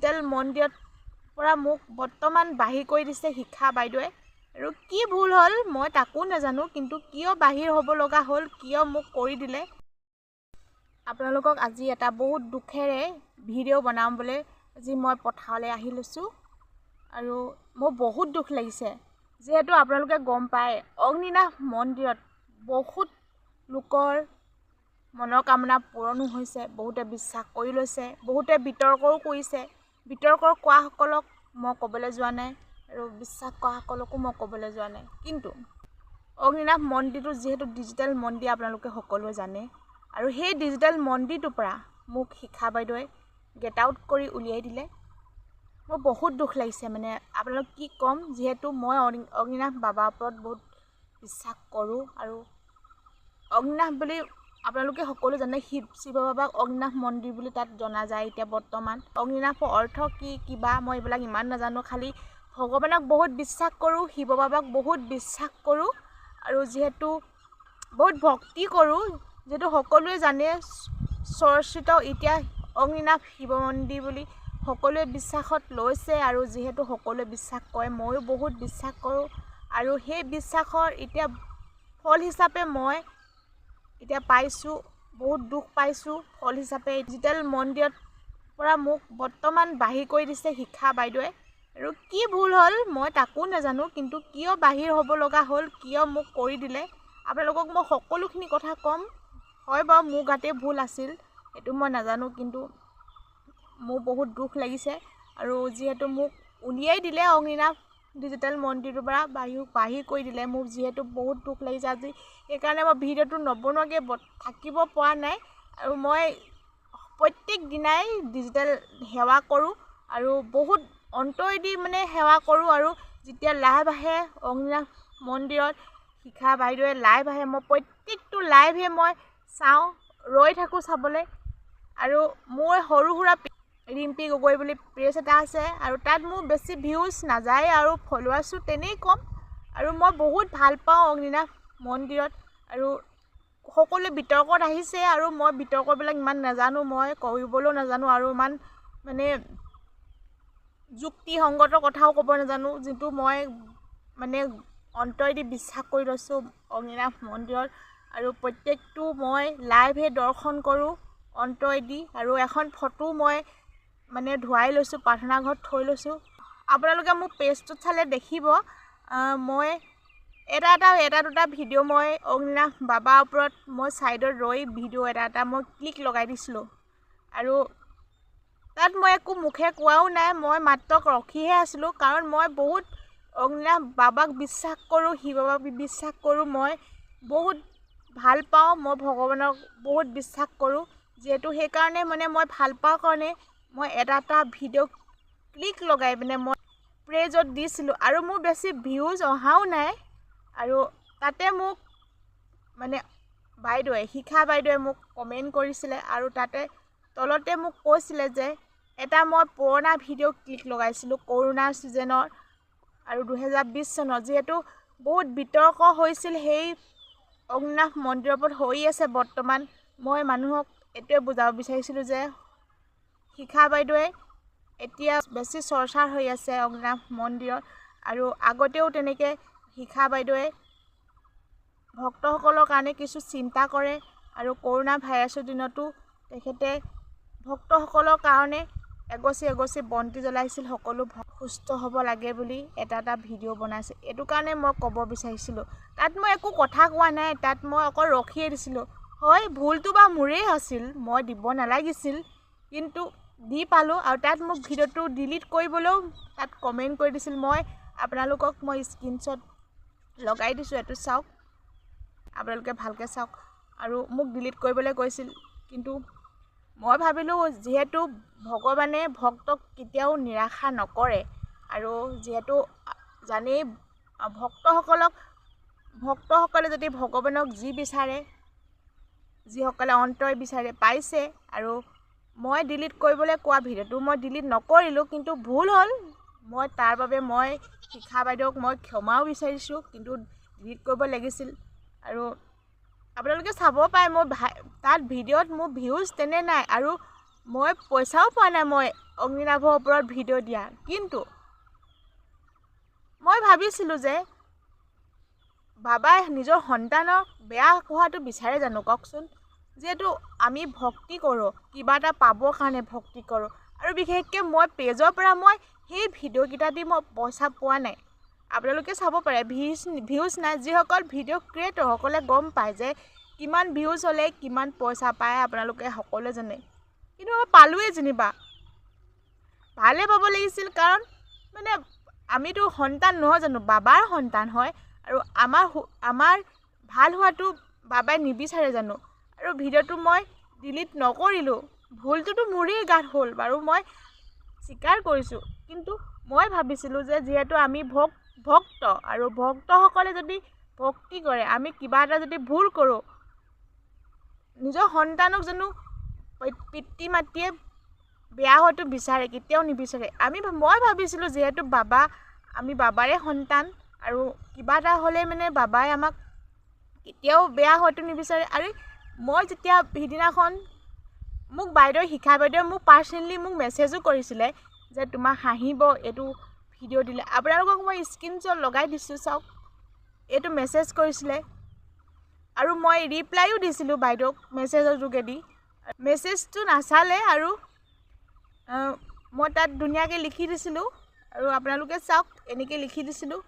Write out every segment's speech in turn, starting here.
Digital মন্দিৰত পৰা মোক বৰ্তমান বাহিৰ কৰি দিছে শিক্ষা বাইদেৱে। আৰু কি ভুল হ'ল মই তাকো নাজানো, কিন্তু কিয় বাহিৰ হ'ব লগা হ'ল, কিয় মোক কৰি দিলে। আপোনালোকক আজি এটা বহুত দুখেৰে ভিডিঅ' বনাবলৈ আজি মই পথাৰলৈ আহি লৈছোঁ। আৰু মোৰ বহুত দুখ লাগিছে, যিহেতু আপোনালোকে গম পায় অগ্নিনাভ মন্দিৰত বহুত লোকৰ মনৰ কামনা পূৰণো হৈছে, বহুতে বিশ্বাস কৰি লৈছে, বহুতে বিতৰ্কও কৰিছে। বিতৰ্ক কোৱাসকলক মই ক'বলৈ যোৱা নাই আৰু বিশ্বাস কৰাসকলকো মই ক'বলৈ যোৱা নাই। কিন্তু অগ্নিনাভ মন্দিৰটো যিহেতু ডিজিটেল মন্দিৰ আপোনালোকে সকলোৱে জানে, আৰু সেই ডিজিটেল মন্দিৰটোৰ পৰা মোক শিক্ষা বাইদেৱে গেট আউট কৰি উলিয়াই দিলে। মোৰ বহুত দুখ লাগিছে, মানে আপোনালোক কি ক'ম, যিহেতু মই অগ্নিনাভ বাবাৰ ওপৰত বহুত বিশ্বাস কৰোঁ। আৰু অগ্নিনাভ বুলি আপোনালোকে সকলো জানে, শিৱ বাবাক অগ্নিনাভ মন্দিৰ বুলি তাত জনা যায়। এতিয়া বৰ্তমান অগ্নিনাভৰ অৰ্থ কি কিবা মই এইবিলাক ইমান নাজানো, খালি ভগৱানক বহুত বিশ্বাস কৰোঁ, শিৱ বাবাক বহুত বিশ্বাস কৰোঁ, আৰু যিহেতু বহুত ভক্তি কৰোঁ। যিহেতু সকলোৱে জানে চৰ্চিত এতিয়া অগ্নিনাভ শিৱ মন্দিৰ বুলি সকলোৱে বিশ্বাসত লৈছে, আৰু যিহেতু সকলোৱে বিশ্বাস কৰে ময়ো বহুত বিশ্বাস কৰোঁ। আৰু সেই বিশ্বাসৰ এতিয়া ফল হিচাপে মই এতিয়া পাইছোঁ, বহুত দুখ পাইছোঁ। ফল হিচাপে ডিজিটেল মন্দিৰত পৰা মোক বৰ্তমান বাহিৰ কৰি দিছে শিক্ষা বাইদেৱে। আৰু কি ভুল হ'ল মই তাকো নাজানো, কিন্তু কিয় বাহিৰ হ'ব লগা হ'ল, কিয় মোক কৰি দিলে। আপোনালোকক মই সকলোখিনি কথা ক'ম। হয় বাৰু মোৰ গাতে ভুল আছিল, সেইটো মই নাজানো, কিন্তু মোৰ বহুত দুখ লাগিছে। আৰু যিহেতু মোক উলিয়াই দিলে অগ্নিনাভ ডিজিটেল মন্দিৰটোৰ পৰা বাহিৰ কৰি দিলে, মোক যিহেতু বহুত দুখ লাগিছে আজি। সেইকাৰণে মই ভিডিঅ'টো নবনোৱাকৈ থাকিব পৰা নাই। আৰু মই প্ৰত্যেক দিনাই ডিজিটেল সেৱা কৰোঁ, আৰু বহুত অন্তৰেদি মানে সেৱা কৰোঁ। আৰু যেতিয়া লাইভ আহে অগ্নিনাভ মন্দিৰত শিক্ষা বাইদেৱে লাইভ আহে, মই প্ৰত্যেকটো লাইভে মই চাওঁ, ৰৈ থাকোঁ চাবলৈ। আৰু মোৰ সৰু সুৰা ৰিম্পী গগৈ বুলি পেজ এটা আছে, আৰু তাত মোৰ বেছি ভিউজ নাযায় আৰু ফলোৱাৰ্ছো তেনেই কম। আৰু মই বহুত ভাল পাওঁ অগ্নিনাভ মন্দিৰত, আৰু সকলোৱে বিতৰ্কত আহিছে, আৰু মই বিতৰ্কবিলাক ইমান নাজানো, মই কৰিবলৈও নাজানো, আৰু ইমান মানে যুক্তিসংগত কথাও ক'ব নাজানো, যিটো মই মানে অন্তৰেদি বিশ্বাস কৰি লৈছোঁ অগ্নিনাভ মন্দিৰত। আৰু প্ৰত্যেকটো মই লাইভে দৰ্শন কৰোঁ অন্তৰেদি, আৰু এখন ফটো মই মানে ধুৱাই লৈছোঁ, প্ৰাৰ্থনা ঘৰত থৈ লৈছোঁ। আপোনালোকে মোৰ পেজটোত চালে দেখিব, মই এটা দুটা ভিডিঅ' মই অগ্নিনাভ বাবাৰ ওপৰত মই ছাইডত ৰৈ ভিডিঅ' এটা মই ক্লিক লগাই দিছিলোঁ। আৰু তাত মই একো মুখে কোৱাও নাই, মই মাত্ৰ ৰখিহে আছিলোঁ, কাৰণ মই বহুত অগ্নিনাভ বাবাক বিশ্বাস কৰোঁ, শিৱ বাবাক বিশ্বাস কৰোঁ, মই বহুত ভাল পাওঁ, মই ভগৱানক বহুত বিশ্বাস কৰোঁ। যিহেতু সেইকাৰণে মানে মই ভাল পাওঁ কাৰণে মই এটা ভিডিঅ' ক্লিক লগাই পিনে মই পেজত দিছিলোঁ, আৰু মোৰ বেছি ভিউজ অহাও নাই। আৰু তাতে মোক মানে বাইদেৱে শিক্ষা বাইদেৱে মোক কমেণ্ট কৰিছিলে, আৰু তাতে তলতে মোক কৈছিলে যে এটা মই পুৰণা ভিডিঅ' ক্লিক লগাইছিলোঁ কৰোণাৰ ছিজনৰ, আৰু 2020 চনৰ, যিহেতু বহুত বিতৰ্ক হৈছিল সেই অগ্নিনাভ মন্দিৰৰ ওপৰত হৈ আছে বৰ্তমান। মই মানুহক এইটোৱে বুজাব বিচাৰিছিলোঁ যে শিক্ষা বাইদেৱে এতিয়া বেছি চৰ্চাৰ হৈ আছে অগ্নিনাভ মন্দিৰত, আৰু আগতেও তেনেকৈ শিক্ষা বাইদেৱে ভক্তসকলৰ কাৰণে কিছু চিন্তা কৰে, আৰু কৰোণা ভাইৰাছৰ দিনতো তেখেতে ভক্তসকলৰ কাৰণে এগছি বন্তি জ্বলাইছিল, সকলো সুস্থ হ'ব লাগে বুলি এটা ভিডিঅ' বনাইছিল। এইটো কাৰণে মই ক'ব বিচাৰিছিলোঁ, তাত মই একো কথা কোৱা নাই, তাত মই অকল ৰখিয়ে দিছিলোঁ। হয় ভুলটো বা মোৰেই আছিল, মই দিব নালাগিছিল, কিন্তু দি পালোঁ। আৰু তাত মোক ভিডিঅ'টো ডিলিট কৰিবলৈও তাত কমেণ্ট কৰি দিছিল। মই আপোনালোকক মই স্ক্ৰীনশ্বট লগাই দিছোঁ, এইটো চাওক, আপোনালোকে ভালকৈ চাওক। আৰু মোক ডিলিট কৰিবলৈ কৈছিল, কিন্তু মই ভাবিলোঁ যিহেতু ভগৱানে ভক্তক কেতিয়াও নিৰাশা নকৰে, আৰু যিহেতু জানেই ভক্তসকলে যদি ভগৱানক যি বিচাৰে, যিসকলে অন্তৰে বিচাৰে পাইছে। আৰু মই ডিলিট কৰিবলৈ কোৱা ভিডিঅ'টো মই ডিলিট নকৰিলোঁ, কিন্তু ভুল হ'ল, মই তাৰ বাবে মই শিক্ষা বাইদেউক মই ক্ষমাও বিচাৰিছোঁ, কিন্তু ডিলিট কৰিব লাগিছিল। আৰু আপোনালোকে চাব পাৰে মোৰ তাত ভিডিঅ'ত মোৰ ভিউজ তেনে নাই, আৰু মই পইচাও পোৱা নাই মই অগ্নিনাভৰ ওপৰত ভিডিঅ' দিয়া, কিন্তু মই ভাবিছিলোঁ যে বাবাই নিজৰ সন্তানক বেয়া হোৱাটো বিচাৰে জানো কওকচোন। যিহেতু আমি ভক্তি কৰোঁ, কিবা এটা পাবৰ কাৰণে ভক্তি কৰোঁ, আৰু বিশেষকৈ মই পেজৰ পৰা মই সেই ভিডিঅ'কেইটা দি মই পইচা পোৱা নাই। আপোনালোকে চাব পাৰে ভিউজ নাই। যিসকল ভিডিঅ' ক্ৰিয়েটৰসকলে গম পায় যে কিমান ভিউজ হ'লে কিমান পইচা পায়, আপোনালোকে সকলোৱে জানে। কিন্তু মই পালোঁৱেই যেনিবা, ভালেই পাব লাগিছিল, কাৰণ মানে আমিতো সন্তান নহয় জানো, বাবাৰ সন্তান হয়, আৰু আমাৰ ভাল হোৱাটো বাবাই নিবিচাৰে জানো। আৰু ভিডিঅ'টো মই ডিলিট নকৰিলোঁ, ভুলটোতো মোৰেই গাত হ'ল বাৰু, মই স্বীকাৰ কৰিছোঁ। কিন্তু মই ভাবিছিলোঁ যে যিহেতু আমি ভক্ত, আৰু ভক্তসকলে যদি ভক্তি কৰে, আমি কিবা এটা যদি ভুল কৰোঁ, নিজৰ সন্তানক জানো পিতৃ মাতৃয়ে বেয়া হোৱাটো বিচাৰে? কেতিয়াও নিবিচাৰে। মই ভাবিছিলোঁ যিহেতু আমি বাবাৰে সন্তান, আৰু কিবা এটা হ'লে মানে বাবাই আমাক কেতিয়াও বেয়া হোৱাটো নিবিচাৰে। আৰু মই যেতিয়া সিদিনাখন মোক শিক্ষা বাইদেৱে মোক পাৰ্চনেলি মেছেজো কৰিছিলে যে তোমাক হাঁহিব এইটো ভিডিঅ' দিলে। আপোনালোকক মই স্ক্ৰীনশ্বট লগাই দিছোঁ, চাওক, এইটো মেছেজ কৰিছিলে, আৰু মই ৰিপ্লাইও দিছিলোঁ বাইদেউক মেছেজৰ যোগেদি। মেছেজটো নাচালে, আৰু মই তাত ধুনীয়াকৈ লিখি দিছিলোঁ, আৰু আপোনালোকে চাওক এনেকৈ লিখি দিছিলোঁ,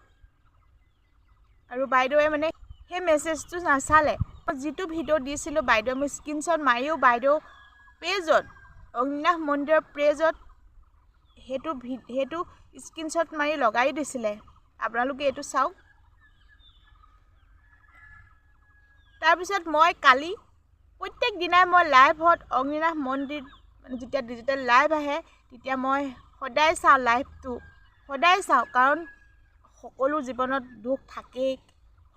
আৰু বাইদেৱে মানে সেই মেছেজটো নাচালে। যিটো ভিডিঅ' দিছিলোঁ বাইদেৱে মই স্ক্ৰীনশ্বট মাৰিও বাইদেউ পেজত, অগ্নিনাভ মন্দিৰৰ পেজত সেইটো স্ক্ৰীনশ্বট মাৰি লগাই দিছিলে। আপোনালোকে এইটো চাওক। তাৰপিছত মই কালি প্ৰত্যেক দিনাই মই লাইভত অগ্নিনাভ মন্দিৰ যেতিয়া ডিজিটেল লাইভ আহে তেতিয়া মই সদায় চাওঁ, লাইভটো সদায় চাওঁ, কাৰণ সকলো জীৱনত দুখ থাকেই।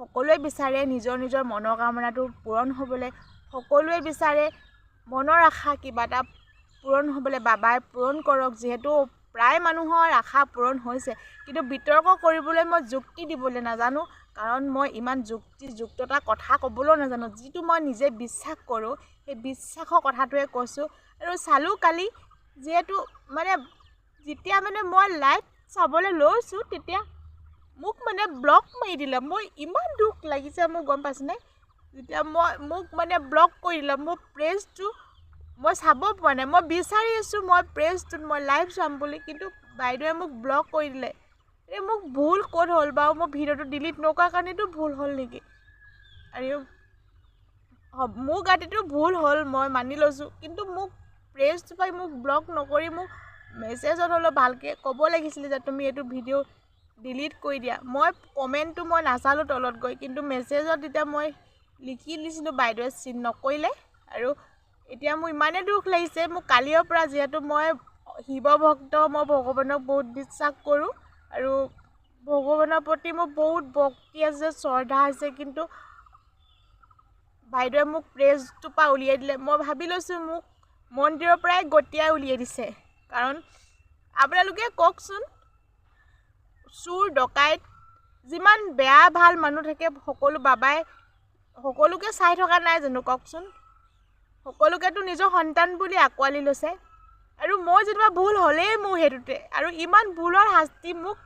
সকলোৱে বিচাৰে নিজৰ নিজৰ মনৰ কামনাটো পূৰণ হ'বলৈ, সকলোৱে বিচাৰে মনৰ আশা কিবা এটা পূৰণ হ'বলৈ বাবাই পূৰণ কৰক। যিহেতু প্ৰায় মানুহৰ আশা পূৰণ হৈছে, কিন্তু বিতৰ্ক কৰিবলৈ মই যুক্তি দিবলৈ নাজানো, কাৰণ মই ইমান যুক্ততা কথা ক'বলৈও নাজানো। যিটো মই নিজে বিশ্বাস কৰোঁ সেই বিশ্বাসৰ কথাটোৱে কৈছোঁ। আৰু চালোঁ কালি, যিহেতু যেতিয়া মই লাইভ চাবলৈ লৈছোঁ তেতিয়া মোক ব্লক মাৰি দিলে। মই ইমান দুখ লাগিছে মোৰ, গম পাইছেনে? যেতিয়া মোক ব্লক কৰি দিলে, মোৰ পেজটো মই চাব পৰা নাই। মই বিচাৰি আছোঁ মই পেজটোত মই লাইভ চাম বুলি, কিন্তু বাইদেৱে মোক ব্লক কৰি দিলে। মোক ভুল ক'ত হ'ল বাৰু? মই ভিডিঅ'টো ডিলিট নকৰাৰ কাৰণেতো ভুল হ'ল নেকি? আৰু মোৰ গাতেতো ভুল হ'ল, মই মানি লৈছোঁ, কিন্তু মোক পেজটো পাই মোক ব্লক নকৰি মোক মেছেজত হ'লেও ভালকৈ ক'ব লাগিছিলে যে তুমি এইটো ভিডিঅ' ডিলিট কৰি দিয়া। মই কমেণ্টটো মই নাচালোঁ তলত গৈ, কিন্তু মেছেজত তেতিয়া মই লিখি দিছিলোঁ, বাইদেৱে চিন নকৰিলে। আৰু এতিয়া মোৰ ইমানেই দুখ লাগিছে, মোক কালিৰ পৰা, যিহেতু মই শিৱ ভক্ত, মই ভগৱানক বহুত বিশ্বাস কৰোঁ, আৰু ভগৱানৰ প্ৰতি মোৰ বহুত ভক্তি আছে, শ্ৰদ্ধা আছে, কিন্তু বাইদেৱে মোক পেজটোৰ পৰা উলিয়াই দিলে। মই ভাবি লৈছোঁ মোক মন্দিৰৰ পৰাই গতিয়াই উলিয়াই দিছে। কাৰণ আপোনালোকে কওকচোন, চোৰ ডকাইত যিমান বেয়া ভাল মানুহ থাকে, সকলো বাবাই সকলোকে চাই থকা নাই জানো কওকচোন? সকলোকেতো নিজৰ সন্তান বুলি আঁকোৱালি লৈছে। আৰু মই যেনিবা ভুল হ'লেই মোৰ সেইটোতে, আৰু ইমান ভুলৰ শাস্তি মোক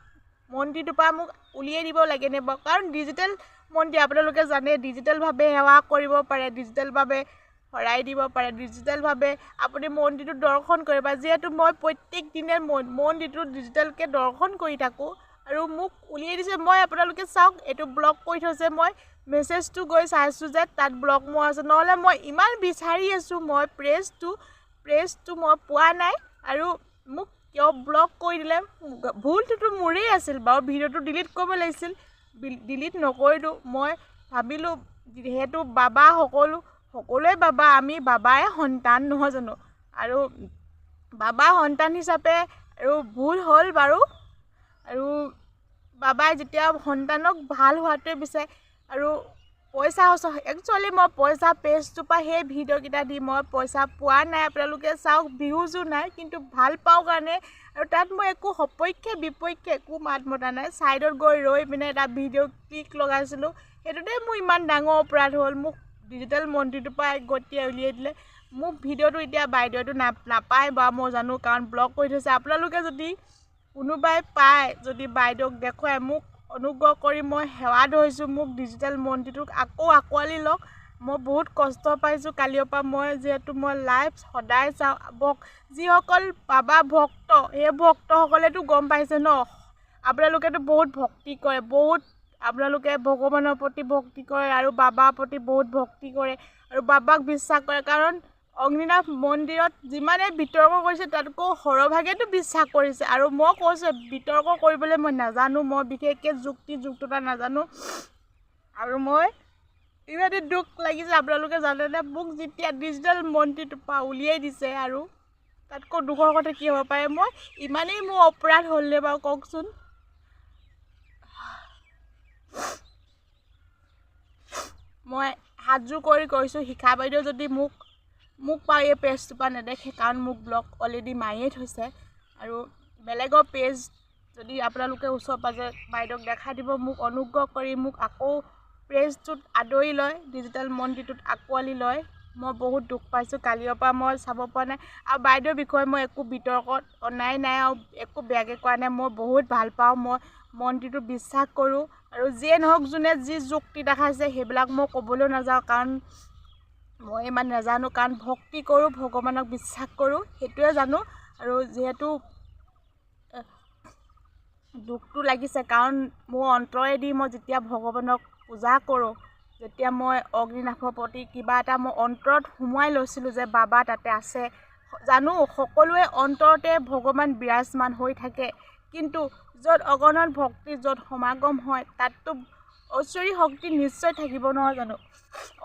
মন্দিৰটোৰ পৰা মোক উলিয়াই দিব লাগে নে বাৰু? কাৰণ ডিজিটেল মন্দিৰ আপোনালোকে জানে, ডিজিটেলভাৱে সেৱা কৰিব পাৰে, ডিজিটেলভাৱে শৰাই দিব পাৰে, ডিজিটেলভাৱে আপুনি মন্দিৰটো দৰ্শন কৰিব পাৰে। যিহেতু মই প্ৰত্যেক দিনে মন্দিৰটো ডিজিটেলকৈ দৰ্শন কৰি থাকোঁ, আৰু মোক উলিয়াই দিছে। মই আপোনালোকে চাওক, এইটো ব্লক কৰি থৈছে। মই মেছেজটো গৈ চাইছোঁ যে তাত ব্লক মৰা আছে, নহ'লে মই ইমান বিচাৰি আছোঁ মই পেজটো মই পোৱা নাই, আৰু মোক কিয় ব্লক কৰি দিলে? ভুলটোতো মোৰেই আছিল বাৰু, ভিডিঅ'টো ডিলিট কৰিব লাগিছিল, ডিলিট নকৰিলোঁ। মই ভাবিলোঁ যিহেতু বাবা সকলোৱে বাবা, আমি বাবাৰে সন্তান নহয় জানো, আৰু বাবাৰ সন্তান হিচাপে আৰু ভুল হ'ল বাৰু। আৰু বাবাই যেতিয়া সন্তানক ভাল হোৱাটোৱে বিচাৰে, আৰু পইচা একচুৱেলি মই পইচা পেজটোৰ পৰা সেই ভিডিঅ'কেইটা দি মই পইচা পোৱা নাই। আপোনালোকে চাওক, ভিউজো নাই, কিন্তু ভাল পাওঁ কাৰণে, আৰু তাত মই একো সপক্ষে বিপক্ষে একো মাত মতা নাই। ছাইডত গৈ ৰৈ পিনে এটা ভিডিঅ' ক্লিক লগাইছিলোঁ, সেইটোতে মোৰ ইমান ডাঙৰ অপৰাধ হ'ল। মোক ডিজিটেল মন্দিৰটোৰ পৰা গতিয়াই উলিয়াই দিলে। মোক ভিডিঅ'টো এতিয়া বাইদেউটো নাপায় বা মই জানো, কাৰণ ব্লক কৰি থৈছে। আপোনালোকে যদি কোনোবাই পায়, যদি বাইদেউক দেখুৱাই, মোক অনুগ্ৰহ কৰি মই সেৱা ধৰিছোঁ, মোক ডিজিটেল মন্দিৰটোক আকৌ আঁকোৱালি লওক। মই বহুত কষ্ট পাইছোঁ কালিৰ পৰা। মই যিহেতু মই লাইভ সদায় চাওঁ, যিসকল বাবা ভক্ত, সেই ভক্তসকলেতো গম পাইছে ন, আপোনালোকেতো বহুত ভক্তি কৰে, বহুত আপোনালোকে ভগৱানৰ প্ৰতি ভক্তি কৰে আৰু বাবাৰ প্ৰতি বহুত ভক্তি কৰে আৰু বাবাক বিশ্বাস কৰে। কাৰণ অগ্নিনাভ মন্দিৰত যিমানে বিতৰ্ক কৰিছে তাতকৈ সৰহভাগেতো বিশ্বাস কৰিছে। আৰু মই কৈছোঁ, বিতৰ্ক কৰিবলৈ মই নাজানো, মই বিশেষকৈ যুক্তিযুক্ততা নাজানো। আৰু মই ইমানেই দুখ লাগিছে, আপোনালোকে জানেনে, মোক যেতিয়া ডিজিটেল মন্দিৰটোৰ পৰা উলিয়াই দিছে, আৰু তাতকৈ দুখৰ কথা কি হ'ব পাৰে। মই ইমানেই মোৰ অপৰাধ হ'লনে বাৰু কওকচোন। মই হাতযোৰ কৰি কৈছোঁ, শিখা বাইদেউ যদি মোক বাৰু এই পেজটোৰ পৰা নেদেখে, কাৰণ মোক ব্লক অলৰেডি মাৰিয়ে থৈছে। আৰু বেলেগৰ পেজ যদি আপোনালোকে ওচৰ পাজৰে বাইদেউক দেখাই দিব, মোক অনুগ্ৰহ কৰি মোক আকৌ পেজটোত আদৰি লয়, ডিজিটেল মন্দিৰটোত আঁকোৱালি লয়। মই বহুত দুখ পাইছোঁ, কালিৰ পৰা মই চাব পৰা নাই। আৰু বাইদেউৰ বিষয়ে মই একো বিতৰ্কত অনাই নাই আৰু একো বেয়াকৈ কোৱা নাই। মই বহুত ভাল পাওঁ, মই মন্দিৰটো বিশ্বাস কৰোঁ। আৰু যিয়ে নহওক, যোনে যি যুক্তি দেখাইছে সেইবিলাক মই ক'বলৈ নাযাওঁ, কাৰণ মই ইমান নাজানো। কাৰণ ভক্তি কৰোঁ, ভগৱানক বিশ্বাস কৰোঁ, সেইটোৱে জানো। আৰু যিহেতু দুখটো লাগিছে, কাৰণ মোৰ অন্তৰেদি মই যেতিয়া ভগৱানক পূজা কৰোঁ, যেতিয়া মই অগ্নিনাভৰ প্ৰতি কিবা এটা মই অন্তৰত সোমোৱাই লৈছিলোঁ যে বাবা তাতে আছে, জানো সকলোৱে অন্তৰতে ভগৱান বিৰাজমান হৈ থাকে। কিন্তু য'ত অগণন ভক্তি, য'ত সমাগম হয়, তাততো ঐশ্বৰিক শক্তি নিশ্চয় থাকিব, নহয় জানো।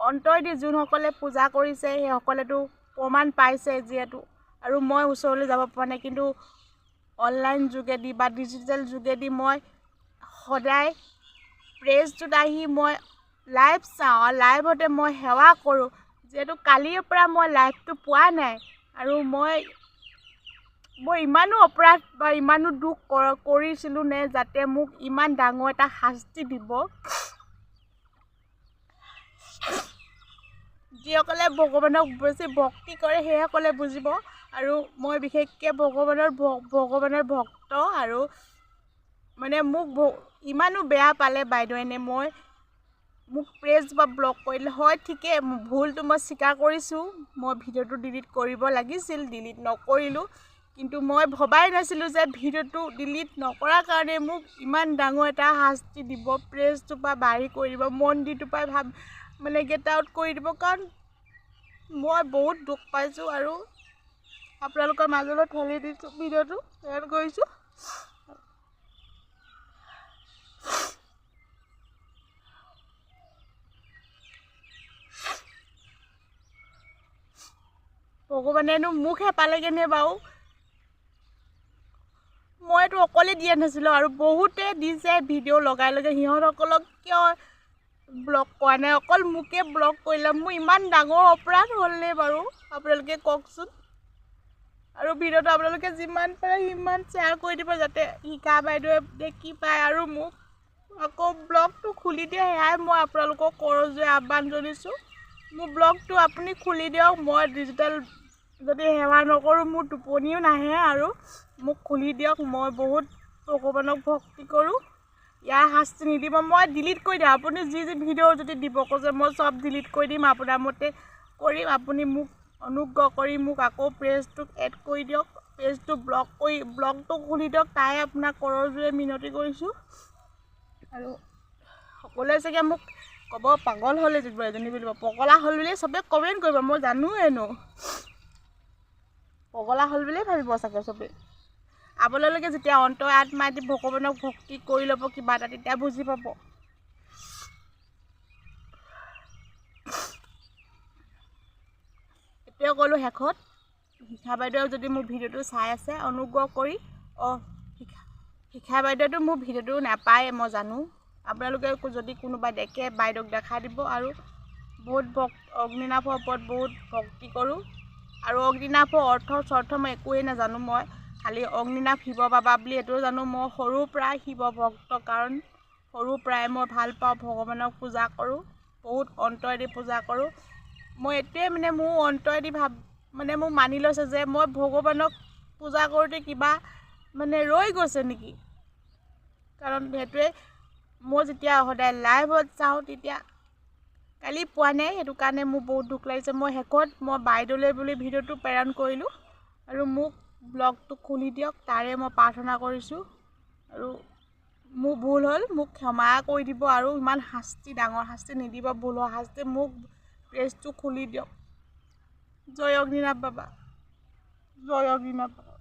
অন্তৰেদি যোনসকলে পূজা কৰিছে সেইসকলেতো প্ৰমাণ পাইছে যিহেতু। আৰু মই ওচৰলৈ যাব পৰা নাই, কিন্তু অনলাইন যোগেদি বা ডিজিটেল যোগেদি মই সদায় পেজটোত আহি মই লাইভ চাওঁ, আৰু লাইভতে মই সেৱা কৰোঁ। যিহেতু কালিৰ পৰা মই লাইভটো পোৱা নাই, আৰু মই ইমানো অপৰাধ বা ইমানো দুখ কৰিছিলোঁ নে যাতে মোক ইমান ডাঙৰ এটা শাস্তি দিব। যিসকলে ভগৱানক বেছি ভক্তি কৰে সেইসকলে বুজিব। আৰু মই বিশেষকৈ ভগৱানৰ ভক্ত। আৰু মানে মোক ইমানো বেয়া পালে বাইদেউনে, মোক পেজ বা ব্লক কৰিলে হয়, ঠিকেই, ভুলটো মই স্বীকাৰ কৰিছোঁ। মই ভিডিঅ'টো ডিলিট কৰিব লাগিছিল, ডিলিট নকৰিলোঁ। কিন্তু মই ভবাই নাছিলোঁ যে ভিডিঅ'টো ডিলিট নকৰাৰ কাৰণে মোক ইমান ডাঙৰ এটা শাস্তি দিব, পেজটোৰ পৰা বাহিৰ কৰি দিব, মন্দিৰটোৰ পৰা মানে গেট আউট কৰি দিব। কাৰণ মই বহুত দুখ পাইছোঁ, আৰু আপোনালোকৰ মাজলৈ ঠেলি দিছোঁ, ভিডিঅ'টো শ্বেয়াৰ কৰিছোঁ। ভগৱানেনো মুখহে পালেগৈনে বাৰু। মইতো অকলে দিয়া নাছিলোঁ, আৰু বহুতে দিছে ভিডিঅ' লগাই লগাই। সিহঁতসকলক কিয় ব্লক কৰা নাই, অকল মোকে ব্লক কৰিলে? মোৰ ইমান ডাঙৰ অপৰাধ হ'লনে বাৰু, আপোনালোকে কওকচোন। আৰু ভিডিঅ'টো আপোনালোকে যিমান পাৰে সিমান শ্বেয়াৰ কৰি দিব, যাতে শিখা বাইদেৱে দেখি পায় আৰু মোক আকৌ ব্লগটো খুলি দিয়ে। সেয়াই মই আপোনালোকক কৰজোৰে আহ্বান জনাইছোঁ। মোৰ ব্লগটো আপুনি খুলি দিয়ক। মই ডিজিটেল যদি সেৱা নকৰোঁ মোৰ টোপনিও নাহে, আৰু মোক খুলি দিয়ক। মই বহুত ভগৱানক ভক্তি কৰোঁ, ইয়াৰ শাস্তি নিদিব। মই ডিলিট কৰি দিম, আপুনি যি ভিডিঅ' যদি দিব কৈছে মই চব ডিলিট কৰি দিম, আপোনাৰ মতে কৰিম। আপুনি মোক অনুগ্ৰহ কৰি মোক আকৌ পেজটোক এড কৰি দিয়ক, পেজটো ব্লগটো খুলি দিয়ক, তাই আপোনাক কৰজোৰে মিনতি কৰিছোঁ। আৰু সকলোৱে চাগে মোক ক'ব পাগল হ'লে এজনী বুলিব, পগলা হ'ল বুলিয়ে চবেই কমেণ্ট কৰিব, মই জানোৱেনো। পগলা হ'ল বুলিয়ে ভাবিব চাগে চবেই। আপোনালোকে যেতিয়া অন্তৰ আত্মাদি ভগৱানক ভক্তি কৰি ল'ব কিবা এটা, তেতিয়া বুজি পাব। এতিয়া ক'লোঁ শেষত, শিখা বাইদেউ যদি মোৰ ভিডিঅ'টো চাই আছে, অনুগ্ৰহ কৰি শিখা বাইদেউতো মোৰ ভিডিঅ'টো নাপায়, মই জানো। আপোনালোকে যদি কোনোবাই দেখে বাইদেউক দেখাই দিব। আৰু বহুত অগ্নিনাভৰ ওপৰত বহুত ভক্তি কৰোঁ, আৰু অগ্নিনাভৰ অৰ্থ মই একোৱেই নাজানো। মই খালি অগ্নিনাভ শিৱ বাবা বুলি এইটোও জানো। মই সৰুৰ পৰাই শিৱ ভক্ত, কাৰণ সৰুৰ পৰাই মই ভাল পাওঁ, ভগৱানক পূজা কৰোঁ, বহুত অন্তৰেদি পূজা কৰোঁ। মই এইটোৱে মানে মোৰ অন্তৰেদি মোৰ মানি লৈছে যে মই ভগৱানক পূজা কৰোঁতে কিবা মানে ৰৈ গৈছে নেকি। কাৰণ সেইটোৱে মই যেতিয়া সদায় লাইভত চাওঁ তেতিয়া কালি পোৱা নাই, সেইটো কাৰণে মোৰ বহুত দুখ লাগিছে। মই শেষত মই বাইদেউলৈ বুলি ভিডিঅ'টো প্ৰেৰণ কৰিলোঁ আৰু মোক ব্লগটো খুলি দিয়ক তাৰে মই প্ৰাৰ্থনা কৰিছোঁ। আৰু মোৰ ভুল হ'ল, মোক ক্ষমা কৰি দিব আৰু ইমান ডাঙৰ শাস্তি নিদিব। ভুল হোৱা শাস্তি মোক পেজটো খুলি দিয়ক। জয় অগ্নিনাভ বাবা, জয় অগ্নিনাভ বাবা।